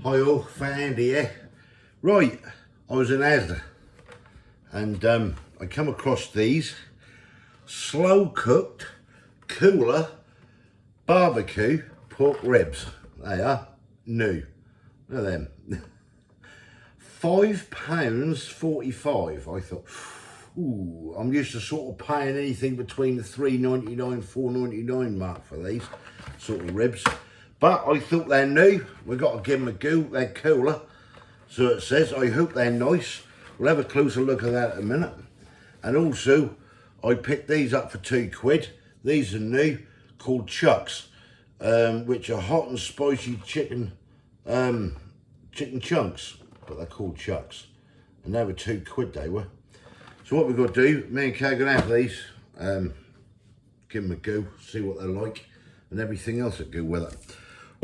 Hi all, Fat Andy here. Right, I was in Asda and I come across these slow cooked cooler barbecue pork ribs. They are new. Look at them. £5.45. I thought, ooh, I'm used to sort of paying anything between the £3.99 £4.99 mark for these sort of ribs. But I thought they're new. We've got to give them a go. They're cooler. So it says, I hope they're nice. We'll have a closer look at that in a minute. And also, I picked these up for £2. These are new, called Chucks, which are hot and spicy chicken chunks. But they're called Chucks. And they were £2 they were. So what we've got to do, me and Kay are going to have these. Give them a go, see what they're like. And everything else that go with it.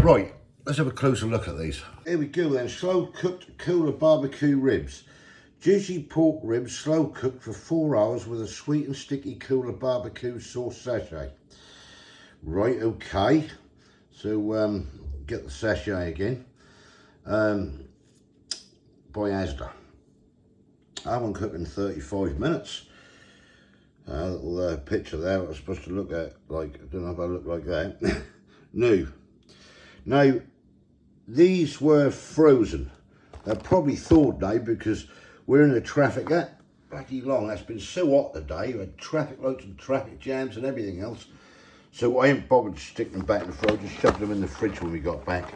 Right, let's have a closer look at these. Here we go then, slow cooked cooler barbecue ribs. Juicy pork ribs, slow cooked for 4 hours with a sweet and sticky cooler barbecue sauce sachet. Right, okay. So, get the sachet again. By Asda. I haven't cooked in 35 minutes. Little picture there, what I was supposed to look at, like, I don't know if I look like that. New. Now, these were frozen. They're probably thawed now because we're in the traffic that bloody long. It's been so hot today. We had traffic lights and traffic jams and everything else. So I ain't bothered to stick them back in the fridge. Just shoved them in the fridge when we got back.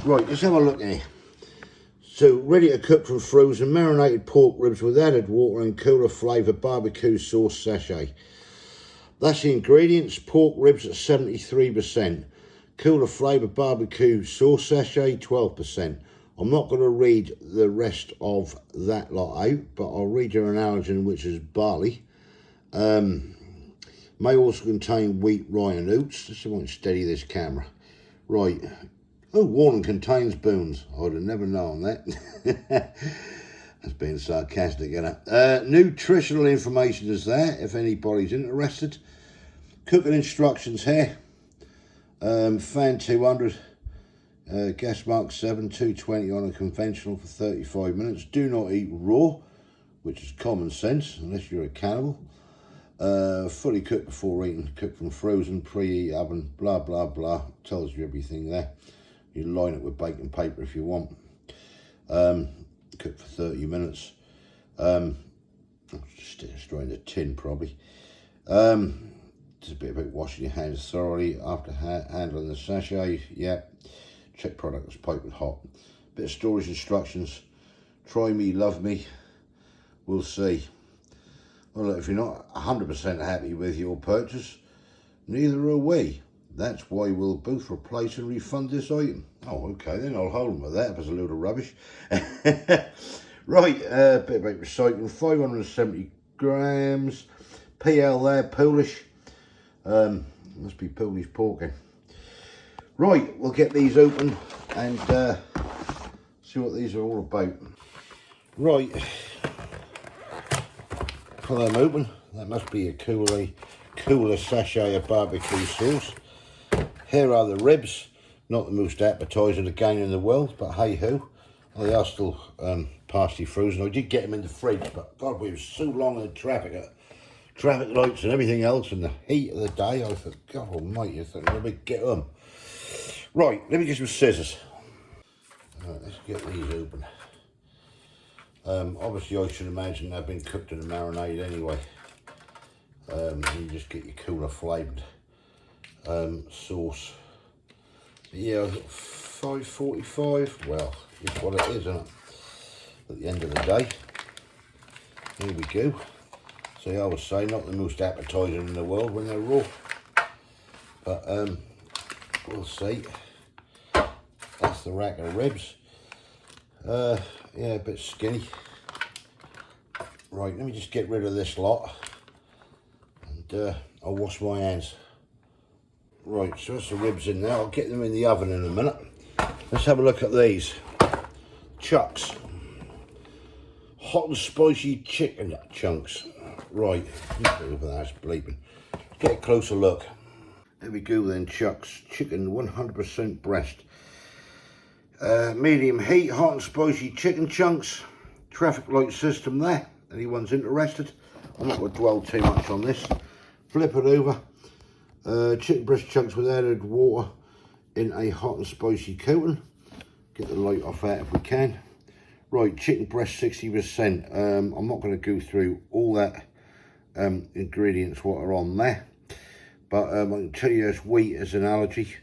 Right, let's have a look here. So, ready to cook from frozen, marinated pork ribs with added water and cooler flavoured barbecue sauce sachet. That's the ingredients. Pork ribs at 73%. Cooler flavoured barbecue sauce sachet, 12%. I'm not going to read the rest of that lot out, but I'll read you an allergen, which is barley. May also contain wheat, rye and oats. Just want to steady this camera. Right. Oh, warning, contains bones. I'd have never known that. That's being sarcastic, isn't it? Nutritional information is there, if anybody's interested. Cooking instructions here. Fan 200, gas mark 7, 220 on a conventional for 35 minutes. Do not eat raw, which is common sense, unless you're a cannibal. Fully cooked before eating, cooked from frozen, preheat oven, blah, blah, blah. Tells you everything there. You line it with baking paper if you want. Cook for 30 minutes. Just destroying the tin probably. Just a bit about washing your hands thoroughly after handling the sachet. Yeah. Check product was piping hot. Bit of storage instructions. Try me, love me. We'll see. Well, if you're not 100% happy with your purchase, neither are we. That's why we'll both replace and refund this item. Oh, okay, then I'll hold them with that if it's a load of rubbish. Right, a bit about recycling. 570 grams. PL there, Polish. Must be Polish porking. Right, we'll get these open and see what these are all about. Right, pull them open. That must be a cooler sachet of barbecue sauce. Here are the ribs. Not the most appetising again in the world, but hey ho. Well, they are still partially frozen. I did get them in the fridge, but God, we were so long in the traffic lights and everything else, and the heat of the day. I thought, God almighty, I thought, let me get them. Right, let me get some scissors. Right, let's get these open. Obviously, I should imagine they've been cooked in a marinade anyway. You just get your cooler flavoured sauce. Yeah, I've got £5.45. Well, it's what it is, isn't it? At the end of the day. Here we go. So I would say not the most appetising in the world when they're raw. But we'll see. That's the rack of ribs. Yeah, a bit skinny. Right, let me just get rid of this lot. And I'll wash my hands. Right, so that's the ribs in there. I'll get them in the oven in a minute. Let's have a look at these. Chucks. Hot and spicy chicken chunks. Right, that's bleeping. Get a closer look. There we go then, Chucks. Chicken 100% breast. Medium heat, hot and spicy chicken chunks. Traffic light system there. Anyone's interested. I'm not going to dwell too much on this. Flip it over. Chicken breast chunks with added water in a hot and spicy coating. Get the light off that if we can. Right, chicken breast 60%. I'm not going to go through all that ingredients what are on there, but I can tell you as wheat as an allergy.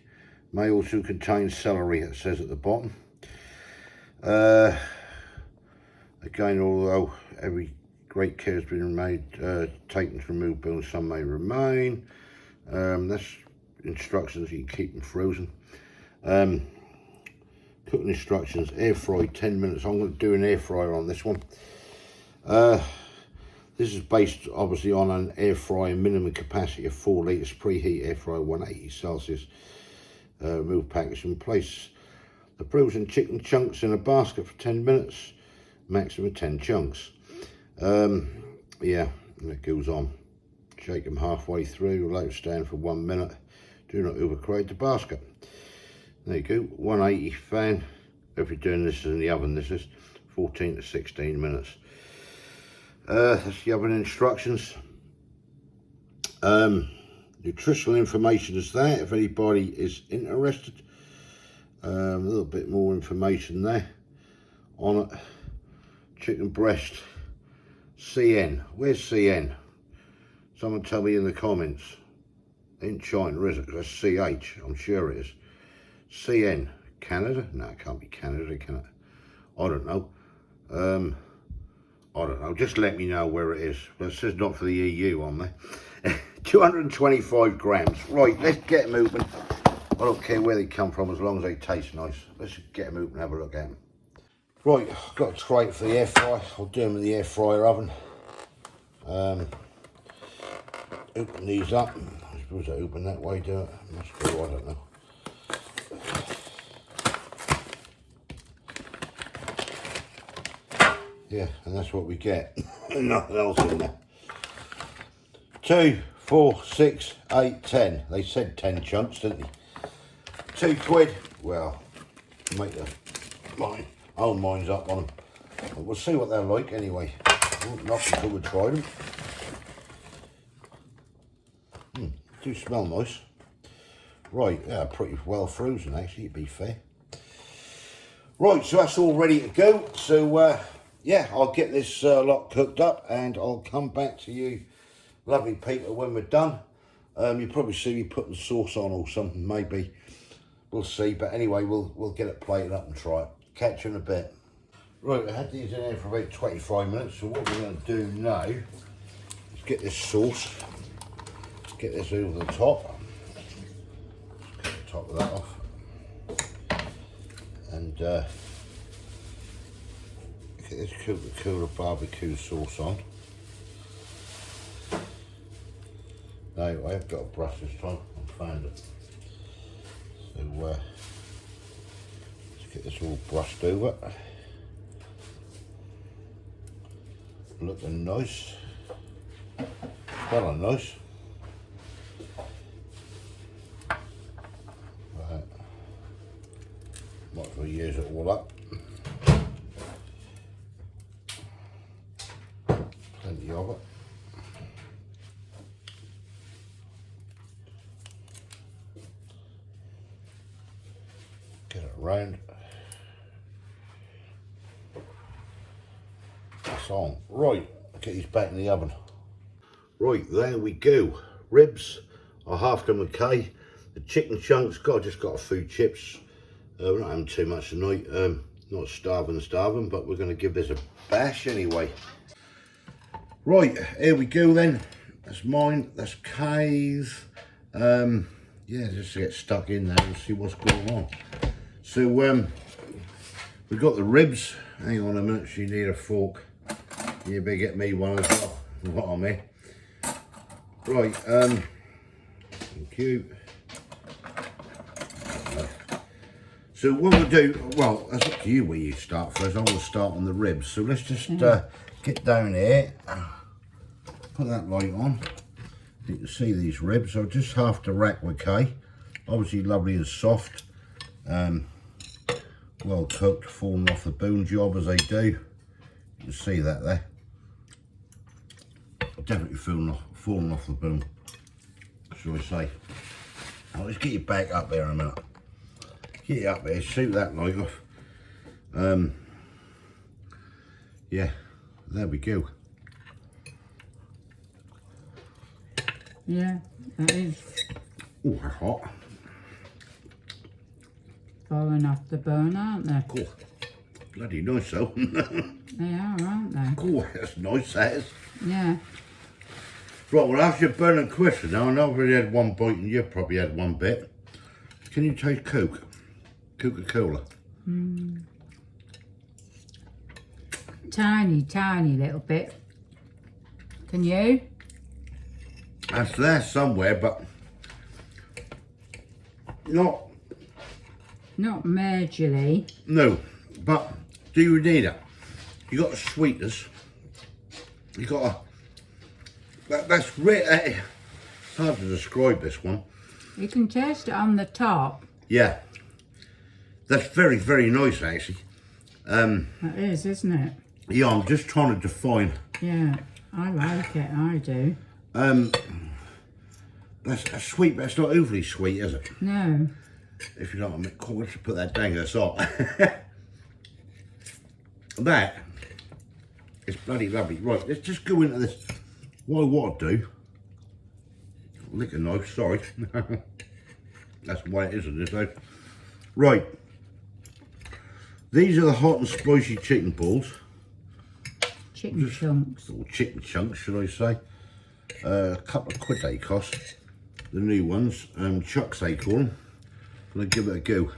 May also contain celery, it says at the bottom. Again, although every great care has been made, taken to remove bones, some may remain. That's instructions, you can keep them frozen. Cooking instructions, air fry 10 minutes. I'm going to do an air fryer on this one. This is based obviously on an air fryer minimum capacity of 4 litres, preheat air fryer 180 Celsius. Remove packaging, place the frozen chicken chunks in a basket for 10 minutes, maximum 10 chunks. Yeah, and it goes on. Shake them halfway through, allow it stand for 1 minute. Do not overcrowd the basket. There you go, 180 fan. If you're doing this in the oven, this is 14 to 16 minutes. That's the oven instructions. Nutritional information is there if anybody is interested. A little bit more information there on it. Chicken breast, CN. Where's CN? Someone tell me in the comments. Ain't China, is it? That's CH, I'm sure it is. CN, Canada? No, it can't be Canada, can it? I don't know. I don't know, just let me know where it is. But it says not for the EU on there. 225 grams. Right, let's get them open. I don't care where they come from as long as they taste nice. Let's get them open and have a look at them. Right, I've got a tray for the air fryer. I'll do them in the air fryer oven. Open these up. I suppose I open that way, do it? Must do, I don't know. Yeah, and that's what we get. Nothing else in there. 2, 4, 6, 8, 10. They said 10 chunks, didn't they? £2. Well, make the mine. Oh, mine's up on them. But we'll see what they're like anyway. Not until we try them. Do smell nice. Right, yeah, pretty well frozen actually, to be fair. Right, so that's all ready to go. So, yeah, I'll get this lot cooked up and I'll come back to you, lovely people, when we're done. You'll probably see me putting sauce on or something, maybe. We'll see, but anyway, we'll get it plated up and try it. Catch you in a bit. Right, I had these in there for about 25 minutes, so what we're going to do now is get this sauce, get this over the top. Cut the top of that off. And get this Coca-Cola barbecue sauce on. No, I have got a brush this time, I found it. So let's get this all brushed over. Looking nice. Smelling nice. Right. Might as well use it all up. Plenty of it. Get it round. That's on. Right, get these back in the oven. Right, there we go. Ribs are half done with K. The chicken chunks, God, just got a few chips. We're not having too much tonight. Not starving, but we're going to give this a bash anyway. Right, here we go then. That's mine, that's K's. Yeah, just to get stuck in there and see what's going on. So, we've got the ribs. Hang on a minute, you need a fork. You better get me one as well. What I mean. Right, thank you. So what we'll do, well, that's up to you where you start first. I will start on the ribs. So let's just get down here, put that light on. You can see these ribs. So just half the rack with K. Obviously lovely and soft. well cooked, falling off the bone job as they do. You can see that there. Definitely falling off the bone, shall I say. Now let's get you back up there a minute. Get you up there, shoot that light off. Yeah, there we go. Yeah, that is. Oh, they're hot. Falling off the bone, aren't they? Oh, bloody nice though. They are, aren't they? Oh, that's nice, that is. Yeah. Right, well, after your burning question now, I know I've already had one bite and you've probably had one bit. Can you taste Coke? Coca-Cola? Tiny little bit. Can you? That's there somewhere, but not majorly. No, but do you need it? You got the sweetness. You got that's really it's hard to describe this one. You can taste it on the top. Yeah, that's very, very nice actually. That is, isn't it? Yeah, I'm just trying to define. Yeah, I like it. I do. That's sweet, but it's not overly sweet, is it? No. If you know what I mean. Cool, let's put that down there. So that is bloody lovely. Right, let's just go into this. What I do, lick a knife, sorry. That's why it isn't, isn't it? Right. These are the hot and spicy chicken balls. Chicken chunks. Or chicken chunks, should I say. A couple of quid they cost. The new ones. Chucks they call them. Gonna give it a go.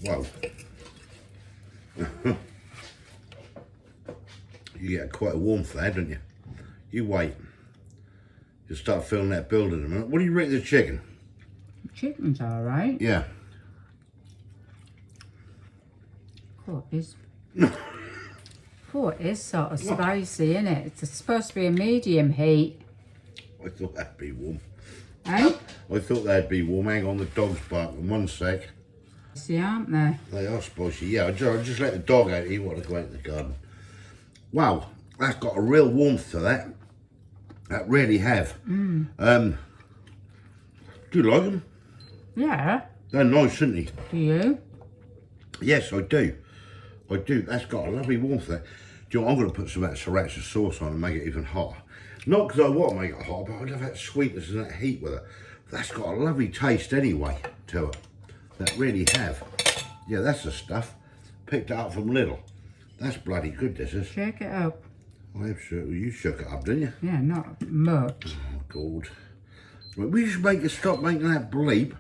Wow. You get quite a warmth there, don't you? You wait. You'll start feeling that build in a minute. What do you rate the chicken? Chicken's alright. Yeah. Oh, it is sort of spicy, isn't it? It's supposed to be a medium heat. I thought that'd be warm. Eh? I thought that'd be warm. Hang on, the dog's barking. 1 sec. See, aren't they? They are spicy. Yeah, I just let the dog out. He wanted to go out in the garden. Wow, that's got a real warmth to that. That really have. Do you like them? Yeah. They're nice, aren't they? Do you? Yes, I do. I do. That's got a lovely warmth there. Do you know what? I'm going to put some of that sriracha sauce on and make it even hotter. Not because I want to make it hot, but I love that sweetness and that heat with it. That's got a lovely taste anyway to it. That really have. Yeah, that's the stuff. Picked it up from Lidl. That's bloody good, this is. Shake it up. I have sure you shook it up, didn't you? Yeah, not much. Oh, God. Right, we should make it stop making that bleep.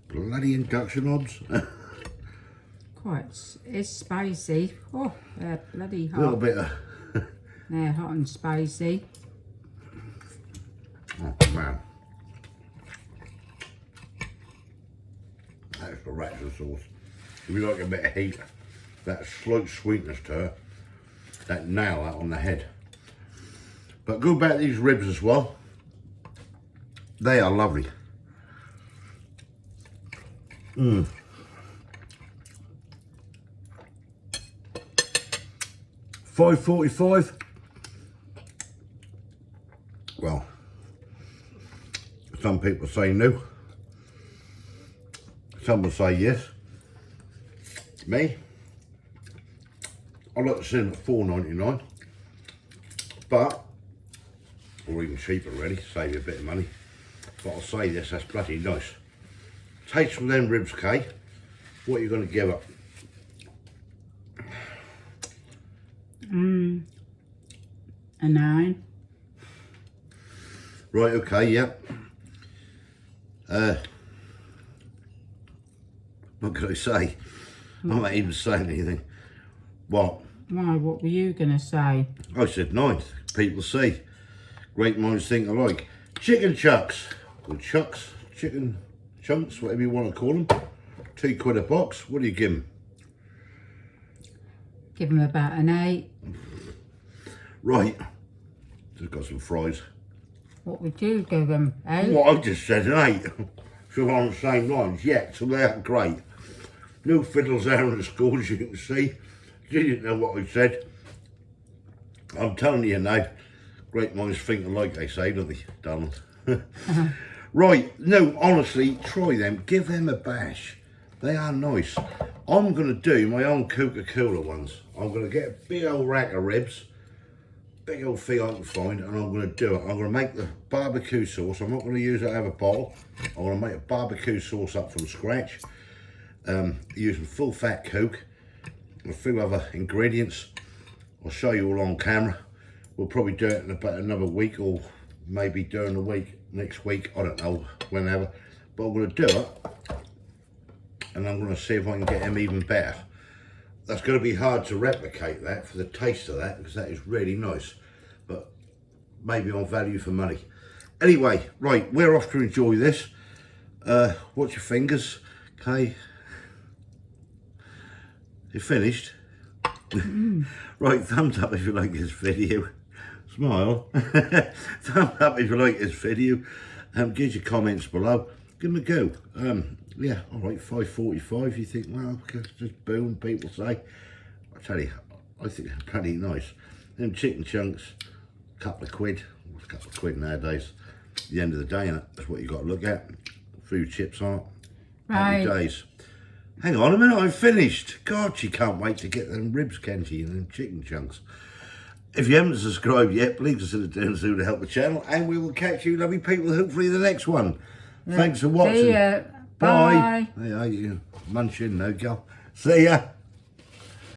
Bloody induction odds. It's spicy. Oh, they're bloody hot. A little bit of... They're hot and spicy. Oh, man. That's the sriracha sauce. If you like a bit of heat, that slight sweetness to it, that nail out on the head. But go back to these ribs as well. They are lovely. $5.45. Well, some people say no. Some will say yes. Me, I'd like to see them at $4.99, but, or even cheaper really, save you a bit of money. But I'll say this, that's bloody nice. Taste from them ribs, Kay. What are you going to give it? A 9. Right, okay, yep. What could I say? I'm not even saying anything. What? Why, what were you going to say? I said 9. People see. Great minds think alike. Chicken chucks. Or chucks. Chicken chunks, whatever you want to call them. £2 a box. What do you give them? Give them about an 8. Right, just got some fries. What would you give them, eh? What I just said, an 8. So we're on the same lines, yeah, so they are great. No fiddles there in the school, as you can see. You didn't know what I said. I'm telling you now, great minds think alike, they say, don't they, Donald? Right, no, honestly, try them. Give them a bash. They are nice. I'm going to do my own Coca-Cola ones. I'm going to get a big old rack of ribs, big old thing I can find, and I'm going to do it. I'm going to make the barbecue sauce. I'm not going to use it out of a bottle. I'm going to make a barbecue sauce up from scratch, using full fat Coke, a few other ingredients. I'll show you all on camera. We'll probably do it in about another week, or maybe during the week, next week, I don't know, whenever. But I'm going to do it, and I'm going to see if I can get them even better. That's going to be hard to replicate that for the taste of that, because that is really nice. But maybe on value for money. Anyway, right, we're off to enjoy this. Watch your fingers, okay? You finished? Right, thumbs up if you like this video. Smile. Thumbs up if you like this video. Give your comments below. Give them a go. Yeah, all right, 5.45. You think, well, just boom, people say. I tell you, I think they're pretty nice. Them chicken chunks, a couple of quid. What's a couple of quid nowadays? At the end of the day, innit? That's what you got to look at. Food chips aren't. Happy Right. days. Hang on a minute, I'm finished. God, she can't wait to get them ribs, can she, and them chicken chunks. If you haven't subscribed yet, please consider doing so to help the channel, and we will catch you lovely people hopefully in the next one. Thanks for watching. See ya. Bye. Hey, you munching, no girl. See ya.